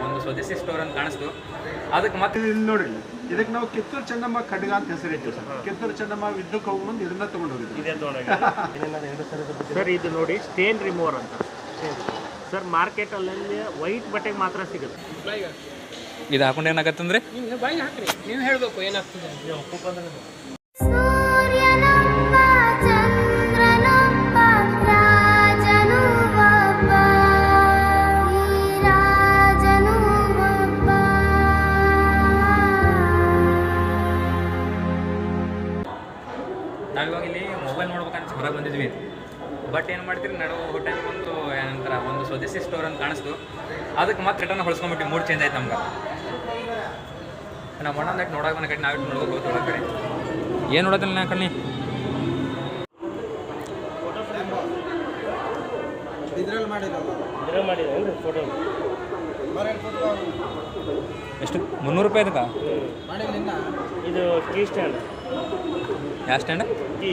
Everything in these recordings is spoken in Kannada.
ಒಂದು ಸ್ವದೇಶಿ ಸ್ಟೋರ್ ಅಂತ ಕಾಣಿಸ್ತು. ಅದಕ್ಕೆ ಮತ್ತೆ ಇಲ್ಲಿ ನೋಡಿ, ಇದಕ್ಕೆ ನಾವು ಕಿತ್ತೂರು ಚೆನ್ನಮ್ಮ ಖಡ್ಗ ಅಂತ ಹೆಸರಿಟ್ಟು ಸರ್. ಕಿತ್ತೂರು ಚೆನ್ನಮ್ಮ ವಿದ್ಯುತ್ ಹೋಗಿ ಮುಂದೆ ಇದನ್ನ ತಗೊಂಡು ಹೋಗಿದ್ವಿ ಸರ್. ಇದು ನೋಡಿ ಸ್ಟೇನ್ ರಿಮೂವರ್ ಅಂತ ಸರ್. ಮಾರ್ಕೆಟಲ್ಲಿ ವೈಟ್ ಬಟ್ಟೆಗೆ ಮಾತ್ರ ಸಿಗುತ್ತೆ. ಇದು ಹಾಕೊಂಡು ಏನಾಗತ್ತಂದ್ರೆ ನೀವು ಹೇಳಬೇಕು ಏನಾಗ್ತದೆ. ನಾವಿವಾಗ ಇಲ್ಲಿ ಮೊಬೈಲ್ ನೋಡ್ಬೇಕಂತ ಹೊರಗೆ ಬಂದಿದ್ವಿ. ಬಟ್ ಏನು ಮಾಡ್ತೀರಿ, ನಡುವ ಟೈಮ್ ಒಂದು ಏನಂತಾರೆ ಒಂದು ಸ್ವದೇಶಿ ಸ್ಟೋರ್ ಅಂತ ಕಾಣಿಸ್ತು. ಅದಕ್ಕೆ ಮತ್ತೆ ರಿಟರ್ನ್ ಹೊಳ್ಸ್ಕೊಂಬಿಟ್ಟು ಮೂಡ್ ಚೇಂಜ್ ಆಯ್ತು ನಮ್ಗೆ. ನಾವು ಮಣ್ಣು ನಟ್ಟು ನೋಡೋಕೆ ಕಡೆ ನಾವಿಟ್ಟು ನೋಡ್ಬೇಕು ಹೋಗ್ತೀವಿ ಕಡೆ. ಏನು ನೋಡೋದಿಲ್ಲ ನಾ ಕಣ್ಣಿ ಫೋಟೋ ಎಷ್ಟು 300 ರೂಪಾಯಿ ಅದಕ್ಕೆ. ಇದು ಕೀ ಸ್ಟ್ಯಾಂಡ್. ಯಾವ ಸ್ಟ್ಯಾಂಡ್? ಕೀ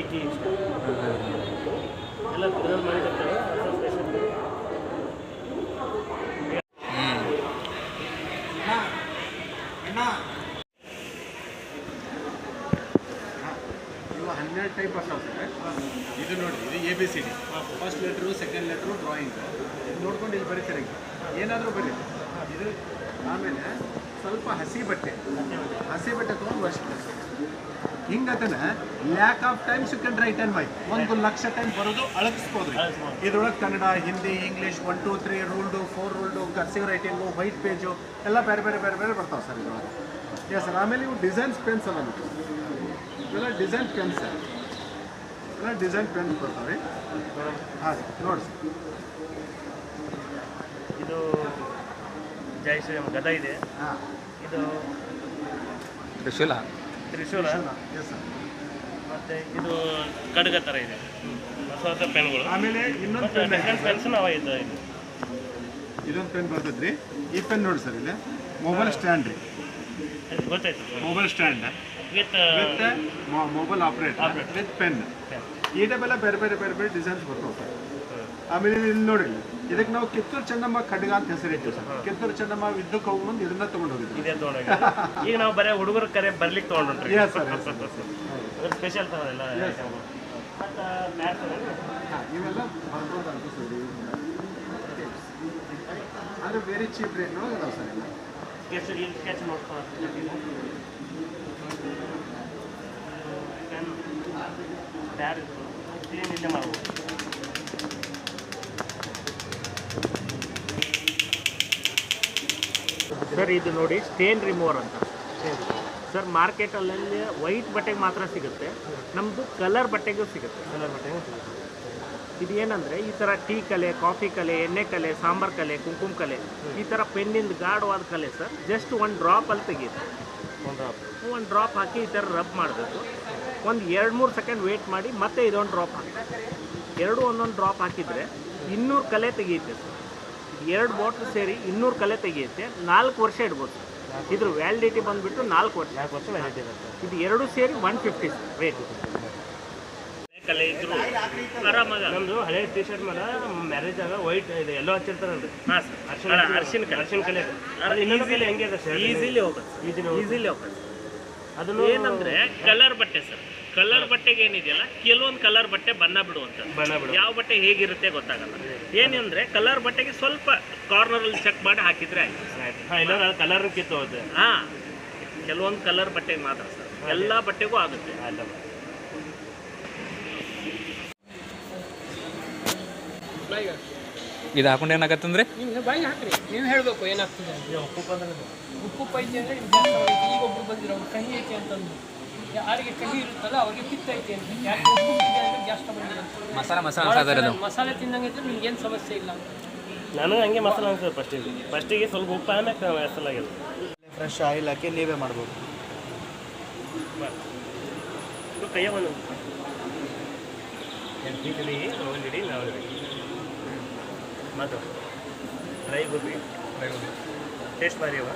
ಎಲ್ಲ ಇದ್ರಲ್ಲಿ ಮಾಡಿರ್ತಾರೆ. ಇವು 12 ಟೈಪ್ ಬರ್ತಾವೆ ಸರ್. ಇದು ನೋಡಿ, ಇದು ABCD. First letter, second letter, drawing. ಇದು ನೋಡ್ಕೊಂಡು ಇಲ್ಲಿ ಬರೀತಾರೆ, ಏನಾದರೂ ಬರೀ ಇದು. ಆಮೇಲೆ ಸ್ವಲ್ಪ ಹಸಿ ಬಟ್ಟೆ ತೊಗೊಂಡು ವರ್ಷ ಹಿಂಗತನ lakh of times you can write and buy. 1,00,000 time ಬರೋದು ಅಳಗಿಸ್ಬೋದು. ಇದ್ರೊಳಗೆ Kannada, Hindi, English 1 2 3 ruled, 4 ruled, cursive writing, white page ಎಲ್ಲ ಬೇರೆ ಬರ್ತಾವೆ ಸರ್ ಇದ್ರೊಳಗೆ. Yes sir. ಆಮೇಲೆ ಇವು ಡಿಸೈನ್ಸ್ ಪೆನ್ಸ್ ಅಲ್ಲ, ಇವೆಲ್ಲ ಡಿಸೈನ್ ಪೆನ್ಸ್. ಎಲ್ಲ ಡಿಸೈನ್ ಪೆನ್ಸ್ ಬರ್ತಾವೆ. ಹಾಂ ನೋಡಿ ಸರ್. ಇದು ಜೈ ಶ್ರೀರಾಮ್ ಗದ ಇದೆ. ಹಾಂ, ಇದು ತ್ರಿಶೂಲ. Yes sir. ಮತ್ತು ಇದು ಖಡ್ಗ ಥರ ಇದೆ, ಹೊಸ ಪೆನ್ಗಳು. ಆಮೇಲೆ ಇನ್ನೊಂದು ಪೆನ್ಸ್ ನಾವು ಇದು ಇದೊಂದು ಪೆನ್ ಬರ್ತೈತೆ ರೀ. ಈ ಪೆನ್ ನೋಡಿ ಸರ್, ಇಲ್ಲಿ ಮೊಬೈಲ್ ಸ್ಟ್ಯಾಂಡ್ ರೀ. ಗೊತ್ತಾಯ್ತು. Mobile stand with mobile operator with pen. ಈ ಟೈಪೆಲ್ಲ ಬೇರೆ ಡಿಸೈನ್ಸ್ ಬರ್ತಾವೆ ಸರ್. ಆಮೇಲೆ ಇಲ್ಲಿ ನೋಡಿ, ಇದಕ್ಕೆ ನಾವು ಕಿತ್ತೂರು ಚೆನ್ನಮ್ಮ ಖಡ್ಗ ಅಂತ ಹೆಸರಿಟ್ಟು ಸರ್. ಕಿತ್ತೂರು ಚೆನ್ನಮ್ಮ ವಿದ್ಯುತ್ ಹೋಗಿ ಮುಂದೆ ಇದನ್ನ ತಗೊಂಡು ಹೋಗಿದ್ವಿ. ಈಗ ನಾವು ಬರೀ ಹುಡುಗರ ಕರೆ ಬರ್ಲಿಕ್ಕೆ ತೊಗೊಂಡ್ರಿ. ಸ್ಪೆಷಲ್ ತಗೋಲ್ಲ ಇವೆಲ್ಲ ಬರ್ಬೋದು ಅಂತ ಸರ್. ಅಂದರೆ ವೆರಿ ಚೀಪ್ ರೇಟ್ ಅದಾವೆ ಸರ್. ಎಲ್ಲ ಸ್ಕೆಚ್ ನೋಡ್ಕೊಂಡು ಏನಿಲ್ಲ ಮಾಡ್ಬೋದು. ಸರ್ ಇದು ನೋಡಿ ಸ್ಟೇನ್ ರಿಮೂವರ್ ಅಂತ ಸರ್. ಮಾರ್ಕೆಟಲ್ಲಿ ವೈಟ್ ಬಟ್ಟೆಗೆ ಮಾತ್ರ ಸಿಗುತ್ತೆ. ನಮ್ಮದು ಕಲರ್ ಬಟ್ಟೆಗೂ ಸಿಗುತ್ತೆ. ಇದು ಏನಂದರೆ ಈ ಥರ ಟೀ ಕಲೆ, ಕಾಫಿ ಕಲೆ, ಎಣ್ಣೆ ಕಲೆ, ಸಾಂಬಾರು ಕಲೆ, ಕುಂಕುಮ ಕಲೆ, ಈ ಥರ ಪೆನ್ನಿಂದ ಗಾಢವಾದ ಕಲೆ ಸರ್. ಜಸ್ಟ್ 1 ಡ್ರಾಪಲ್ಲಿ ತೆಗೀತು. 1 ಡ್ರಾಪ್ ಹಾಕಿ ಈ ಥರ ರಬ್ ಮಾಡಬೇಕು. ಒಂದು 2-3 ಸೆಕೆಂಡ್ ವೇಟ್ ಮಾಡಿ ಮತ್ತೆ ಇದೊಂದು ಡ್ರಾಪ್ ಹಾಕಿ, 2 ಒಂದೊಂದು ಡ್ರಾಪ್ ಹಾಕಿದರೆ 200 ಕಲೆ ತೆಗೆಯುತ್ತೆ ಸರ್. 2 ಬಾಟ್ಲ್ ಸೇರಿ 200 ಕಲೆ ತೆಗೆಯುತ್ತೆ. 4 ವರ್ಷ ಇಡ್ಬೋದು ಸರ್. ಇದ್ರ ವ್ಯಾಲಿಡಿಟಿ ಬಂದುಬಿಟ್ಟು 4 ವರ್ಷ ವ್ಯಾಲಿಡಿಟಿ ಇರುತ್ತೆ. ಇದು 2 ಸೇರಿ 150 ಸರ್ ರೇಟ್. ಕಲೆ ಇದ್ರು ಆರಾಮಾಗ ನಮ್ಮದು ಹಳೆ ಟಿ ಶರ್ಟ್ ಮೇಲೆ ಮ್ಯಾರೇಜ್ ಆಗ ವೈಟ್ ಇದು ಎಲ್ಲೋ ಹಚ್ಚಿರ್ತಾರಲ್ರಿ. ಹಾಂ ಸರ್. ಅರ್ಶಿನ ಕಲೆ ಈಸಿಲಿ ಹೆಂಗೆ ಇದೆ ಸರ್? ಈಸಿಲಿ ಹೋಗುತ್ತೆ. ಅದನ್ನು ಏನಂದರೆ ಕಲರ್ ಬಟ್ಟೆ ಸರ್. ಕಲರ್ ಬಟ್ಟೆಗೆ ಏನಿದೆಯಲ್ಲ, ಕೆಲವೊಂದು ಕಲರ್ ಬಟ್ಟೆ ಬಣ್ಣ ಬಿಡುವಂಥದ್ದು. ಯಾವ ಬಟ್ಟೆ ಹೇಗಿರುತ್ತೆ ಗೊತ್ತಾಗಲ್ಲ. ಏನಂದರೆ ಕಲರ್ ಬಟ್ಟೆಗೆ ಸ್ವಲ್ಪ ಕಾರ್ನರಲ್ಲಿ ಚೆಕ್ ಮಾಡಿ ಹಾಕಿದರೆ ಆಯ್ತು. ಹಾಂ, ಇಲ್ಲ ಕಲರ್ ಕಿತ್ತು ಹೋಗುತ್ತೆ. ಹಾಂ, ಕೆಲವೊಂದು ಕಲರ್ ಬಟ್ಟೆಗೆ ಮಾತ್ರ ಸರ್. ಎಲ್ಲ ಬಟ್ಟೆಗೂ ಆಗುತ್ತೆ. ಇದು ಹಾಕೊಂಡು ಏನಾಗತ್ತಂದ್ರೆ ಬಾಯಿ ಹಾಕ್ರಿ, ನೀವು ಹೇಳಬೇಕು ಏನಾಗ್ತದೆ. ಉಪ್ಪು ಪೈತಿ ಅಂದರೆ ಈಗ ಒಬ್ರು ಬಂದಿರೋ ಕಹಿ ಐತಿ ಅಂತಂದು, ಯಾರಿಗೆ ಕಹಿ ಇರುತ್ತಲ್ಲ ಅವ್ರಿಗೆ ಪಿತ್ತ ಐತಿ ಅಂತ. ಯಾಕೆ ಉಪ್ಪು ಅಂದರೆ ಗ್ಯಾಸ್ ಬಂದಿರೋ ಮಸಾಲೆ ತಿನ್ನಂಗಿದ್ರೆ ನಿಮ್ಗೇನು ಸಮಸ್ಯೆ ಇಲ್ಲ. ನನಗೆ ಹಂಗೆ ಮಸಾಲೆ ಅನ್ಸುತ್ತೆ. ಫಸ್ಟಿಗೆ ಸ್ವಲ್ಪ ಉಪ್ಪು ಆಮೇಲೆ ಮಸಾಲಾಗಿದೆ. ಫ್ರೆಶ್ ಆಯಿಲ್ ಹಾಕಿ ನೀವೇ ಮಾಡ್ಬೋದು. ಕೈಯ ಒಂದು ಒಂದಿಡಿ ನಾವು ಮತ್ತು ಡ್ರೈ ಗೋಬಿ ಟೇಸ್ಟ್ ಬಾರಿ ಅವ.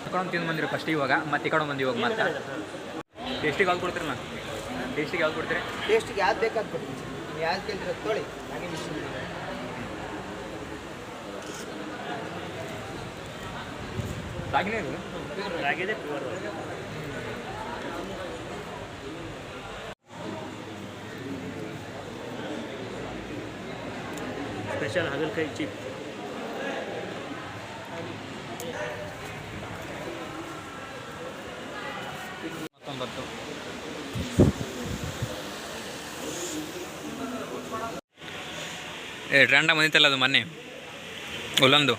ತಗೊಂಡು ತಿಂದು ಬಂದಿರೋ ಫಸ್ಟ್ ಇವಾಗ, ಮತ್ತೆ ಈ ಕಡೆ ಬಂದು ಇವಾಗ ಮತ್ತೆ ಟೇಸ್ಟಿಗೆ ಯಾವ್ದು ಕೊಡ್ತೀರಿ? ನಾನು ಟೇಸ್ಟಿಗೆ ಯಾವ್ದು ಕೊಡ್ತೀರಿ? ಟೇಸ್ಟಿಗೆ ಯಾವ್ದು ಬೇಕಾದ ಕೊಡ್ತೀನಿ. ನೀವು ಯಾವ್ದು ಕೇಳ್ತೀರ ತೊಳಿ, ಹಾಗೆ ಮಿಷಿನ್. ರಾಗಿನೇ ಇದು ರಾಗಿದೆ ಪ್ಯೂರ್ ಸ್ಪೆಷಲ್ ಹಾಗಲಕಾಯಿ ಚಿಪ್ ಮತ್ತೊಂಬತ್ತು ಟ್ರೆಂಡ ಬಂದಿತ್ತಲ್ಲ ಅದು ಮೊನ್ನೆ ಉಲ್ಲಂದು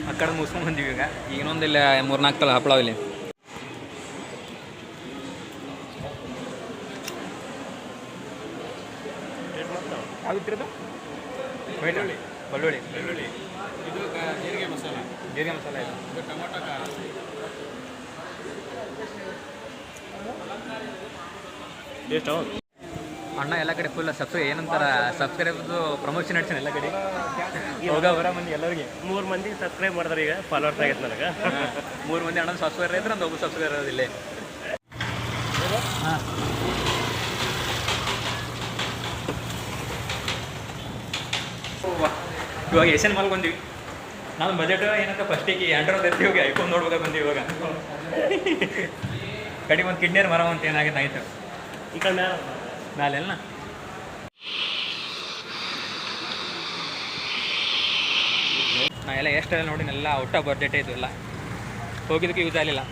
ಆ ಕಡೆ ಮುಗಿಸ್ಕೊಂಡು ಬಂದೀವಿ ಈಗ ಇನ್ನೊಂದಿಲ್ಲ 3-4 ತಲ ಹಪ್ಪಳ ಇಲ್ಲಿ ಯಾವ್ದಿತ್ತಿರೋದು ಬೆಳ್ಳುಳ್ಳಿ ಬೆಳ್ಳುಳ್ಳಿ ಬೆಳ್ಳುಳ್ಳಿ ಇದು ಜೀರಿಗೆ ಮಸಾಲ ಜೀರಿಗೆ ಮಸಾಲ ಇದು ಇದು ಟೊಮೊಟೊ ಖಾರ ಎಷ್ಟು ಅಣ್ಣ ಎಲ್ಲ ಕಡೆ ಫುಲ್ ಏನಂತಾರ ಸಬ್ಸ್ಕ್ರೈಬ್ದು ಪ್ರಮೋಷನ್ ನಡ್ಸೀನಿ ಎಲ್ಲ ಕಡೆ ಹೋಗ ಬರ ಮಂದಿ ಎಲ್ಲರಿಗೆ 3 ಮಂದಿ ಸಬ್ಸ್ಕ್ರೈಬ್ ಮಾಡಿದ್ರೆ ಈಗ ಫಾಲೋವರ್ಸ್ ಆಗೈತೆ ನನಗೆ 3 ಮಂದಿ ಅಣ್ಣ ಸಬ್ಸ್ಕ್ರೈಬರ್ ಇದ್ರೆ ಒಂದು ಒಬ್ಬ ಸಬ್ಸ್ಕ್ರೈಬರ್ ಇರೋದಿಲ್ಲ ಹಾಂ ಇವಾಗ ಏಷ್ಯನ್ ಮಾಲ್ ಬಂದೀವಿ ನಾನು ಬಜೆಟ್ ಏನಂತ ಫಸ್ಟಿಗೆ ಆಂಡ್ರಾಯ್ಡ್ ಎತ್ತಿ ಹೋಗಿ ಐಫೋನ್ ನೋಡ್ಬೇಕಾಗಿ ಬಂದೀವಿ ಇವಾಗ ಕಡೆಗೆ ಒಂದು ಕಿಡ್ನಿಯರ್ ಮರ ಅಂತ ಏನಾಗಿದೆ ಆಯ್ತು ಈ ಕಡೆ ನಾಲೆಲ್ಲ ನಾ ಎಲ್ಲ ಎಷ್ಟೆಲ್ಲ ನೋಡಿನೆಲ್ಲ ಔಟ್ ಆಫ್ ಬಜೆಟ್ ಇದು ಎಲ್ಲ ಹೋಗಿದ್ದಕ್ಕೆ ಯೂಸ್ ಆಗಲಿಲ್ಲ